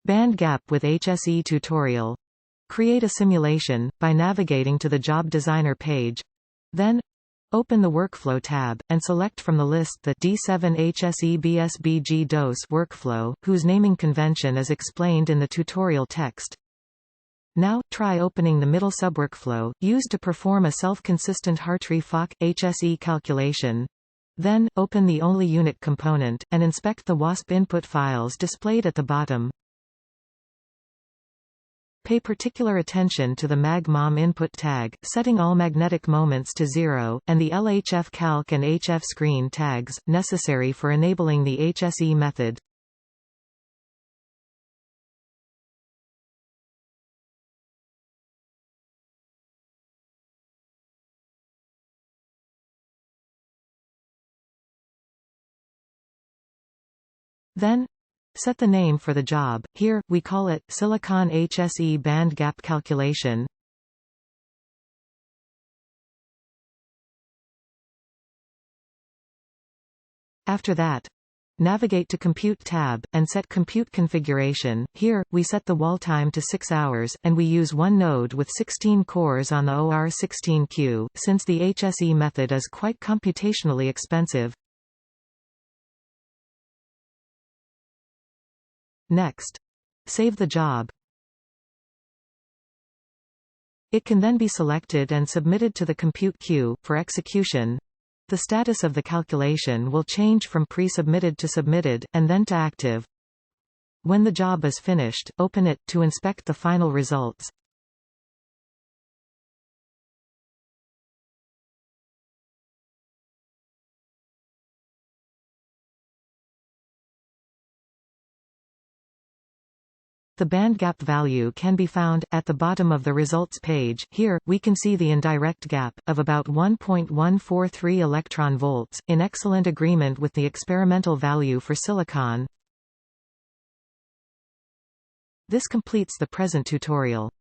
Band gap with HSE tutorial. Create a simulation, by navigating to the Job Designer page. Then, open the Workflow tab, and select from the list the D7 HSE BSBG DOS workflow, whose naming convention is explained in the tutorial text. Now, try opening the middle subworkflow, used to perform a self-consistent Hartree-Fock HSE calculation. Then, open the only unit component, and inspect the WASP input files displayed at the bottom. Pay particular attention to the mag-mom input tag, setting all magnetic moments to 0, and the LHF calc and HF screen tags, necessary for enabling the HSE method. Then, set the name for the job. Here, we call it Silicon HSE Band Gap Calculation. After that, navigate to Compute tab, and set Compute Configuration. Here, we set the wall time to 6 hours, and we use one node with 16 cores on the OR16Q, since the HSE method is quite computationally expensive. Next, save the job. It can then be selected and submitted to the compute queue for execution. The status of the calculation will change from pre-submitted to submitted, and then to active. When the job is finished, open it to inspect the final results. The band gap value can be found at the bottom of the results page. Here, we can see the indirect gap, of about 1.143 electron volts, in excellent agreement with the experimental value for silicon. This completes the present tutorial.